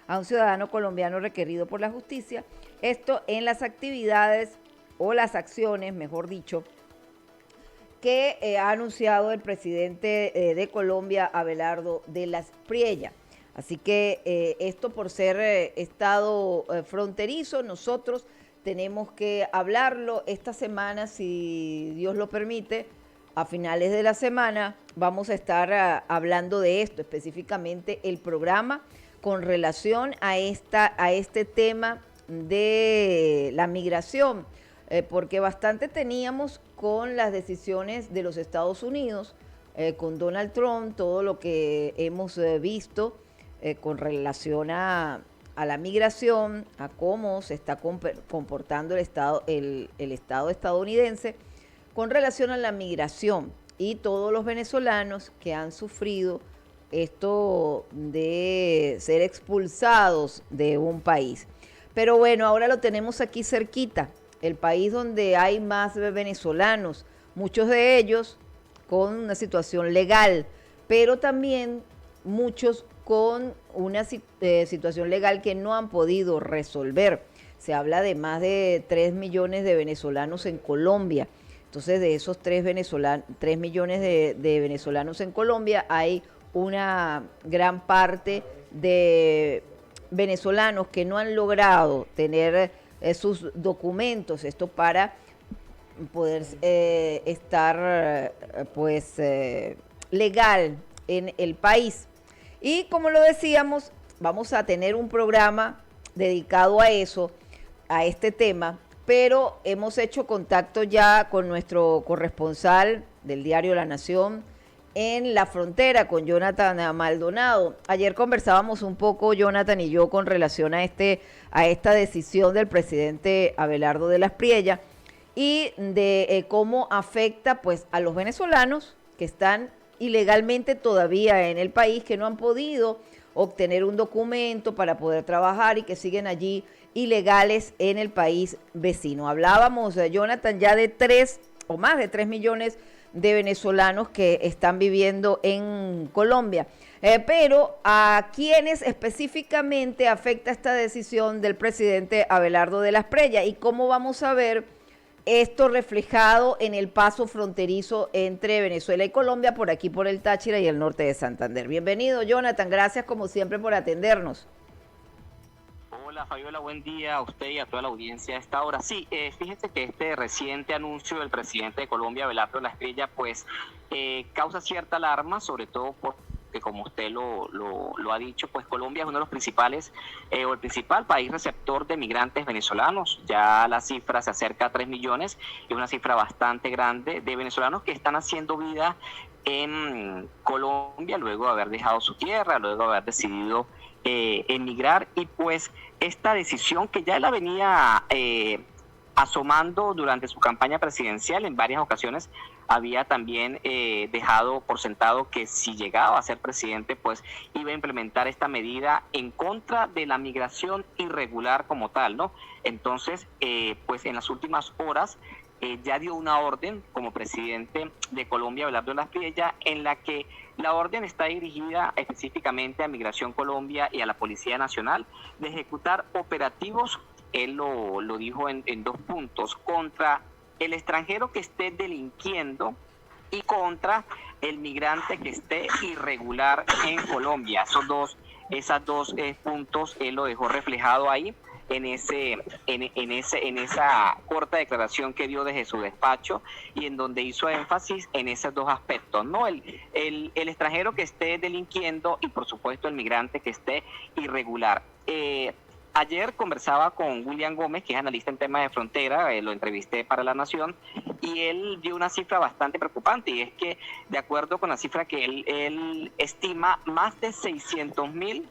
a un ciudadano colombiano requerido por la justicia. Esto en las actividades o las acciones, mejor dicho, que ha anunciado el presidente de Colombia, Abelardo de las Priella. Así que esto por ser estado fronterizo, nosotros tenemos que hablarlo esta semana, si Dios lo permite. A finales de la semana vamos a estar hablando de esto, específicamente el programa con relación a este tema de la migración, porque bastante teníamos con las decisiones de los Estados Unidos, con Donald Trump, todo lo que hemos visto con relación a la migración, a cómo se está comportando el Estado estadounidense con relación a la migración y todos los venezolanos que han sufrido esto de ser expulsados de un país. Pero bueno, ahora lo tenemos aquí cerquita, el país donde hay más venezolanos, muchos de ellos con una situación legal, pero también muchos con una situación legal que no han podido resolver. Se habla de más de 3 millones de venezolanos en Colombia. Entonces, de esos 3 millones de venezolanos en Colombia, hay una gran parte de venezolanos que no han logrado tener sus documentos, esto para poder estar legal en el país. Y como lo decíamos, vamos a tener un programa dedicado a eso, a este tema, pero hemos hecho contacto ya con nuestro corresponsal del diario La Nación en la frontera, con Jonathan Maldonado. Ayer conversábamos un poco, Jonathan y yo, con relación a esta decisión del presidente Abelardo de las Priella y de cómo afecta pues a los venezolanos que están ilegalmente todavía en el país, que no han podido obtener un documento para poder trabajar y que siguen allí ilegales en el país vecino. Hablábamos, Jonathan, ya de 3 o más de 3 millones de venezolanos que están viviendo en Colombia. Pero ¿a quiénes específicamente afecta esta decisión del presidente Abelardo de las Priella? ¿Y cómo vamos a ver esto reflejado en el paso fronterizo entre Venezuela y Colombia, por aquí por el Táchira y el norte de Santander? Bienvenido, Jonathan, gracias como siempre por atendernos. Hola Fabiola, buen día a usted y a toda la audiencia a esta hora. Sí, fíjese que este reciente anuncio del presidente de Colombia, Abelardo de la Priella, pues causa cierta alarma, sobre todo porque como usted lo ha dicho, pues Colombia es uno de los principales o el principal país receptor de migrantes venezolanos. Ya la cifra se acerca a 3 millones, es una cifra bastante grande de venezolanos que están haciendo vida en Colombia luego de haber dejado su tierra, luego de haber decidido emigrar, y pues esta decisión que ya la venía asomando durante su campaña presidencial en varias ocasiones, había también dejado por sentado que si llegaba a ser presidente pues iba a implementar esta medida en contra de la migración irregular como tal, ¿no? Entonces pues en las últimas horas ya dio una orden como presidente de Colombia, Abelardo de las Priella, en la que la orden está dirigida específicamente a Migración Colombia y a la Policía Nacional de ejecutar operativos, él lo dijo en 2 puntos, contra el extranjero que esté delinquiendo y contra el migrante que esté irregular en Colombia. Esos dos puntos él lo dejó reflejado ahí en esa corta declaración que dio desde su despacho, y en donde hizo énfasis en esos 2 aspectos, ¿no? El extranjero que esté delinquiendo y por supuesto el migrante que esté irregular. Ayer conversaba con William Gómez, que es analista en temas de frontera, lo entrevisté para La Nación, y él dio una cifra bastante preocupante, y es que de acuerdo con la cifra que él estima, más de 600,000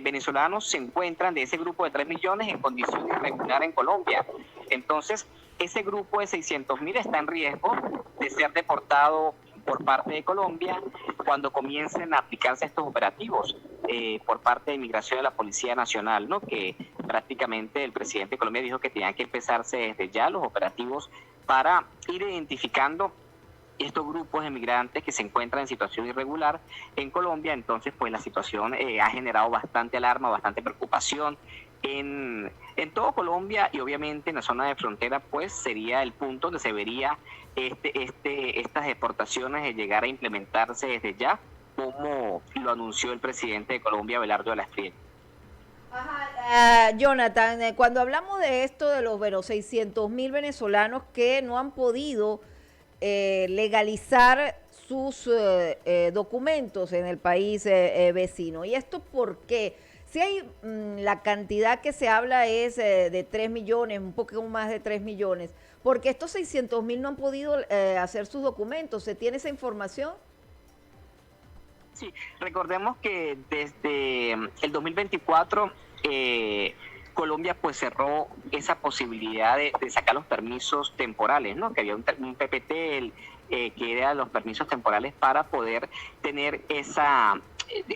venezolanos se encuentran de ese grupo de 3 millones en condición irregular en Colombia. Entonces, ese grupo de 600,000 está en riesgo de ser deportado por parte de Colombia cuando comiencen a aplicarse estos operativos por parte de Migración de la Policía Nacional, ¿no? Que prácticamente el presidente de Colombia dijo que tenían que empezarse desde ya los operativos para ir identificando estos grupos de migrantes que se encuentran en situación irregular en Colombia. Entonces, pues la situación ha generado bastante alarma, bastante preocupación en todo Colombia, y obviamente en la zona de frontera, pues sería el punto donde se vería estas deportaciones de llegar a implementarse desde ya, como lo anunció el presidente de Colombia, Abelardo de la Espriella. Ajá, Jonathan, cuando hablamos de esto de los 600.000 venezolanos que no han podido legalizar sus documentos en el país vecino. ¿Y esto por qué? Si hay la cantidad que se habla es de 3 millones, un poco más de 3 millones, porque estos 600.000 no han podido hacer sus documentos. ¿Se tiene esa información? Sí, recordemos que desde el 2024 Colombia pues cerró esa posibilidad de sacar los permisos temporales, ¿no? Que había un PPT que era los permisos temporales para poder tener esa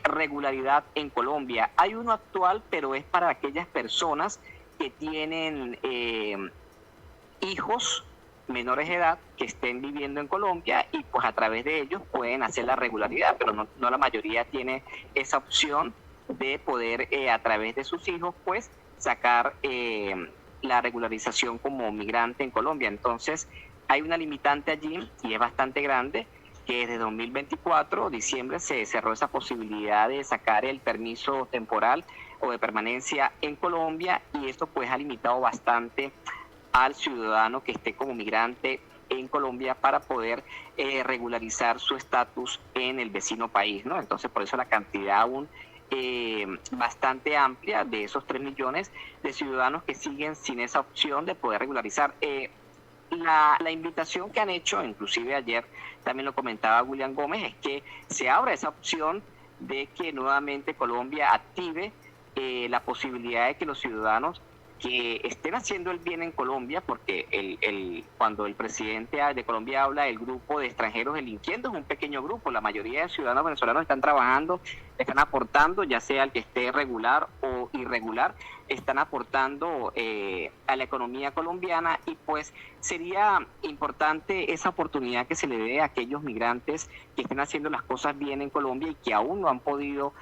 regularidad en Colombia. Hay uno actual, pero es para aquellas personas que tienen hijos menores de edad que estén viviendo en Colombia, y pues a través de ellos pueden hacer la regularidad, pero no la mayoría tiene esa opción de poder a través de sus hijos pues sacar la regularización como migrante en Colombia. Entonces hay una limitante allí, y es bastante grande, que desde 2024, diciembre, se cerró esa posibilidad de sacar el permiso temporal o de permanencia en Colombia, y esto pues ha limitado bastante al ciudadano que esté como migrante en Colombia para poder regularizar su estatus en el vecino país, ¿no? Entonces, por eso la cantidad aún bastante amplia de esos 3 millones de ciudadanos que siguen sin esa opción de poder regularizar. La invitación que han hecho, inclusive ayer también lo comentaba William Gómez, es que se abra esa opción de que nuevamente Colombia active la posibilidad de que los ciudadanos que estén haciendo el bien en Colombia, porque cuando el presidente de Colombia habla del grupo de extranjeros delinquiendo, es un pequeño grupo. La mayoría de ciudadanos venezolanos están trabajando, están aportando, ya sea el que esté regular o irregular, están aportando a la economía colombiana, y pues sería importante esa oportunidad que se le dé a aquellos migrantes que estén haciendo las cosas bien en Colombia y que aún no han podido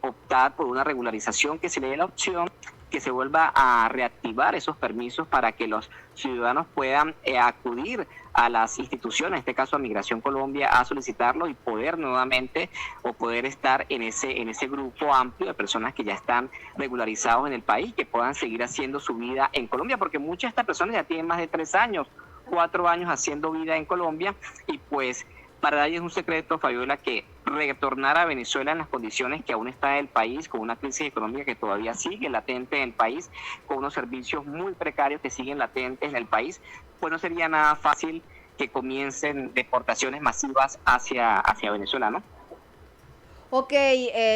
optar por una regularización, que se le dé la opción, que se vuelva a reactivar esos permisos para que los ciudadanos puedan acudir a las instituciones, en este caso a Migración Colombia, a solicitarlo y poder nuevamente o poder estar en ese grupo amplio de personas que ya están regularizados en el país, que puedan seguir haciendo su vida en Colombia, porque muchas de estas personas ya tienen más de 3 años, 4 años haciendo vida en Colombia, y pues para nadie es un secreto, Fabiola, que retornar a Venezuela en las condiciones que aún está el país, con una crisis económica que todavía sigue latente en el país, con unos servicios muy precarios que siguen latentes en el país, pues no sería nada fácil que comiencen deportaciones masivas hacia Venezuela, ¿no? Ok,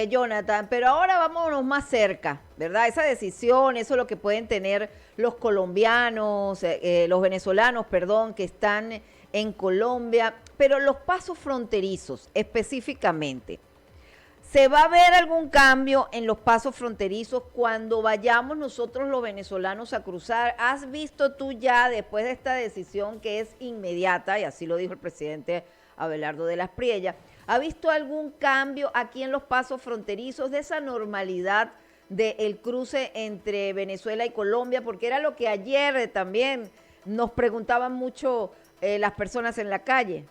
Jonathan, pero ahora vámonos más cerca, ¿verdad? Esa decisión, eso es lo que pueden tener los colombianos, los venezolanos, perdón, que están en Colombia, pero los pasos fronterizos específicamente. ¿Se va a ver algún cambio en los pasos fronterizos cuando vayamos nosotros los venezolanos a cruzar? ¿Has visto tú ya, después de esta decisión que es inmediata, y así lo dijo el presidente Abelardo de la Espriella, ¿ha visto algún cambio aquí en los pasos fronterizos de esa normalidad del cruce entre Venezuela y Colombia? Porque era lo que ayer también nos preguntaban mucho las personas en la calle.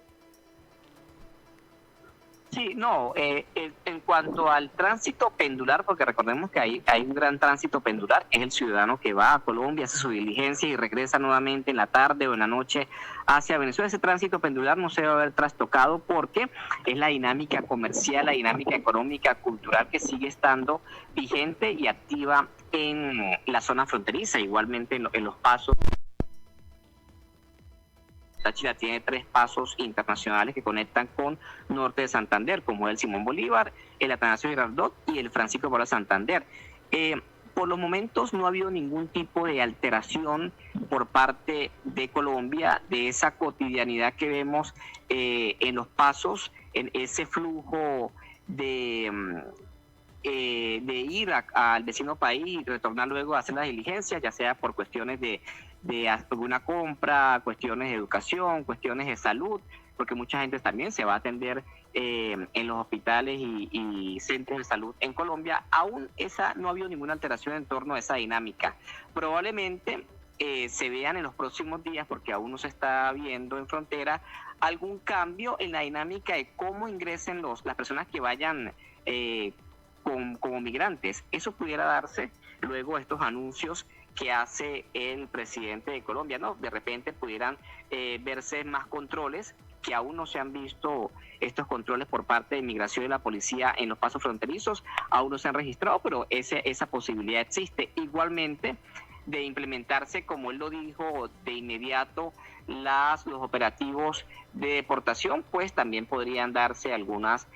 Sí, no, en cuanto al tránsito pendular, porque recordemos que hay un gran tránsito pendular, que es el ciudadano que va a Colombia, hace su diligencia y regresa nuevamente en la tarde o en la noche hacia Venezuela. Ese tránsito pendular no se va a ver trastocado porque es la dinámica comercial, la dinámica económica, cultural que sigue estando vigente y activa en la zona fronteriza, igualmente en los pasos. Táchira tiene 3 pasos internacionales que conectan con norte de Santander, como el Simón Bolívar, el Atanasio Girardot y el Francisco Pablo Santander. Por los momentos no ha habido ningún tipo de alteración por parte de Colombia de esa cotidianidad que vemos en los pasos, en ese flujo de ir al vecino país y retornar luego a hacer las diligencias, ya sea por cuestiones de alguna compra, cuestiones de educación, cuestiones de salud, porque mucha gente también se va a atender en los hospitales y centros de salud en Colombia. Aún no ha habido ninguna alteración en torno a esa dinámica. Probablemente se vean en los próximos días, porque aún no se está viendo en frontera, algún cambio en la dinámica de cómo ingresen las personas que vayan como migrantes. Eso pudiera darse luego estos anuncios que hace el presidente de Colombia, ¿no? De repente pudieran verse más controles, que aún no se han visto estos controles por parte de Migración y la policía en los pasos fronterizos, aún no se han registrado, pero esa posibilidad existe. Igualmente, de implementarse, como él lo dijo, de inmediato los operativos de deportación, pues también podrían darse algunas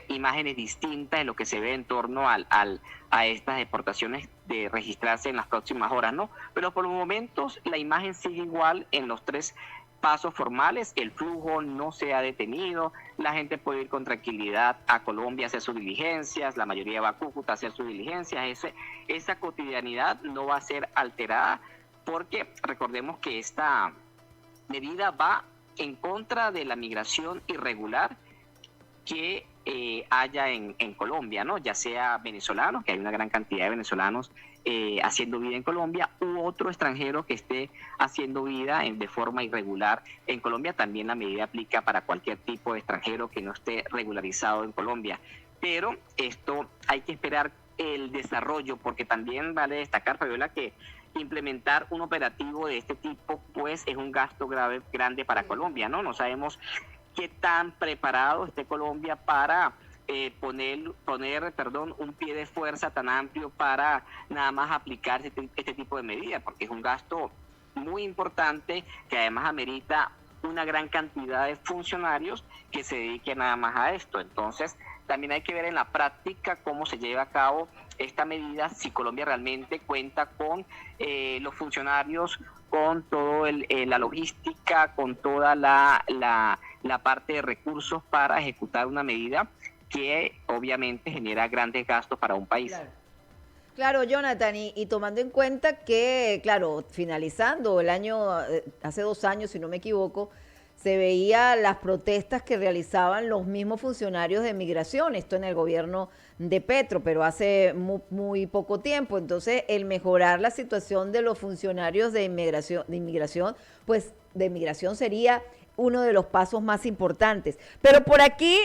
imágenes distintas de lo que se ve en torno a estas deportaciones de registrarse en las próximas horas, ¿no? Pero por los momentos la imagen sigue igual en los 3 pasos formales, el flujo no se ha detenido, la gente puede ir con tranquilidad a Colombia a hacer sus diligencias, la mayoría va a Cúcuta a hacer sus diligencias, esa cotidianidad no va a ser alterada, porque recordemos que esta medida va en contra de la migración irregular que haya en Colombia, ¿no? Ya sea venezolanos, que hay una gran cantidad de venezolanos haciendo vida en Colombia, u otro extranjero que esté haciendo vida de forma irregular en Colombia. También la medida aplica para cualquier tipo de extranjero que no esté regularizado en Colombia. Pero esto hay que esperar el desarrollo, porque también vale destacar, Fabiola, que implementar un operativo de este tipo pues es un gasto grande para Colombia, ¿no? No sabemos qué tan preparado esté Colombia para poner un pie de fuerza tan amplio para nada más aplicar este tipo de medidas, porque es un gasto muy importante que además amerita una gran cantidad de funcionarios que se dediquen nada más a esto. Entonces, también hay que ver en la práctica cómo se lleva a cabo esta medida, si Colombia realmente cuenta con los funcionarios, con toda la logística, con toda la parte de recursos para ejecutar una medida que obviamente genera grandes gastos para un país. Claro. Claro, Jonathan, y tomando en cuenta que, claro, finalizando el año, hace 2 años, si no me equivoco, se veía las protestas que realizaban los mismos funcionarios de migración, esto en el gobierno de Petro, pero hace muy poco tiempo. Entonces, el mejorar la situación de los funcionarios de inmigración, pues de migración sería uno de los pasos más importantes. Pero por aquí,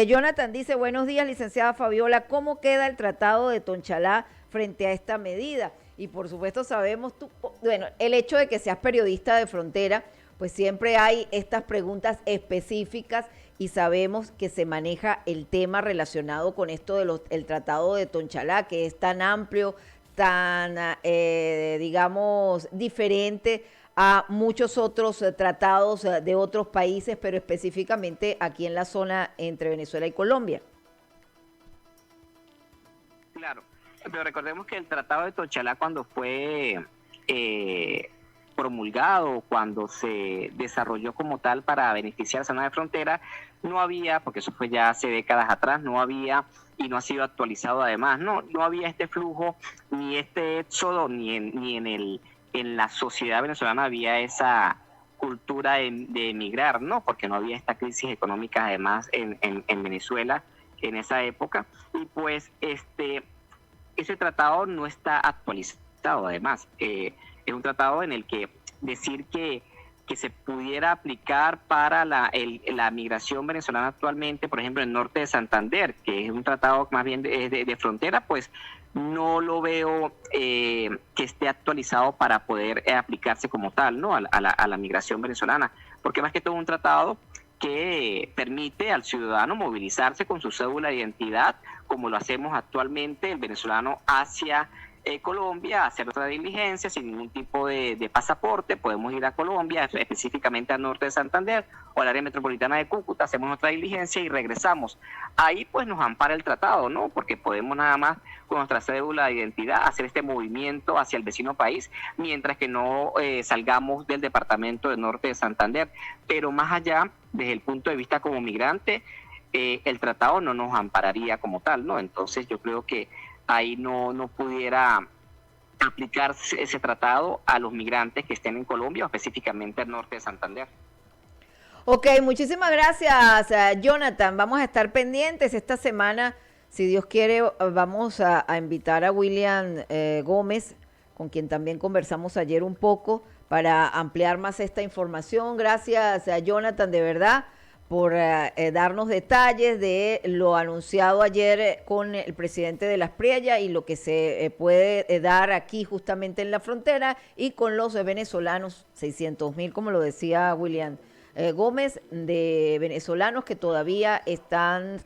Jonathan dice, buenos días, licenciada Fabiola, ¿cómo queda el tratado de Tonchalá frente a esta medida? Y por supuesto sabemos, bueno, el hecho de que seas periodista de frontera, pues siempre hay estas preguntas específicas y sabemos que se maneja el tema relacionado con esto del tratado de Tonchalá, que es tan amplio, tan, digamos, diferente a muchos otros tratados de otros países, pero específicamente aquí en la zona entre Venezuela y Colombia. Claro, pero recordemos que el Tratado de Tonchalá, cuando fue promulgado, cuando se desarrolló como tal para beneficiar a la zona de frontera, no había, porque eso fue ya hace décadas atrás, no había, y no ha sido actualizado además, no había este flujo, ni este éxodo, ni en la sociedad venezolana había esa cultura de emigrar, ¿no? Porque no había esta crisis económica además en Venezuela en esa época, y pues ese tratado no está actualizado además. Es un tratado en el que decir que se pudiera aplicar para la migración venezolana actualmente, por ejemplo, en el norte de Santander, que es un tratado más bien de frontera, pues no lo veo que esté actualizado para poder aplicarse como tal, ¿no? a la migración venezolana, porque más que todo un tratado que permite al ciudadano movilizarse con su cédula de identidad, como lo hacemos actualmente el venezolano hacia Colombia, hacer otra diligencia sin ningún tipo de pasaporte. Podemos ir a Colombia, específicamente al norte de Santander o al área metropolitana de Cúcuta, hacemos otra diligencia y regresamos. Ahí pues nos ampara el tratado, ¿no? Porque podemos nada más con nuestra cédula de identidad hacer este movimiento hacia el vecino país, mientras que no salgamos del departamento del norte de Santander. Pero más allá, desde el punto de vista como migrante, el tratado no nos ampararía como tal, ¿no? Entonces yo creo que ahí no pudiera aplicarse ese tratado a los migrantes que estén en Colombia o específicamente al norte de Santander. Ok, muchísimas gracias, Jonathan. Vamos a estar pendientes esta semana. Si Dios quiere, vamos a invitar a William Gómez, con quien también conversamos ayer un poco, para ampliar más esta información. Gracias, Jonathan, de verdad, por darnos detalles de lo anunciado ayer con el presidente de Las Priellas y lo que se puede dar aquí justamente en la frontera y con los venezolanos, 600,000, como lo decía William Gómez, de venezolanos que todavía están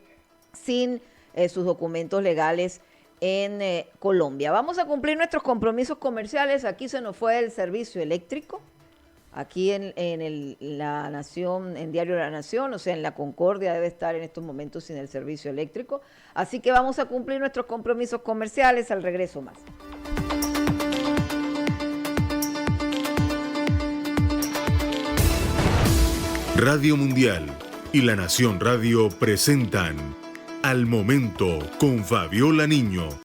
sin sus documentos legales en Colombia. Vamos a cumplir nuestros compromisos comerciales. Aquí se nos fue el servicio eléctrico, aquí en La Nación, en Diario La Nación, o sea, en La Concordia debe estar en estos momentos sin el servicio eléctrico. Así que vamos a cumplir nuestros compromisos comerciales. Al regreso más. Radio Mundial y La Nación Radio presentan Al Momento con Fabiola Niño.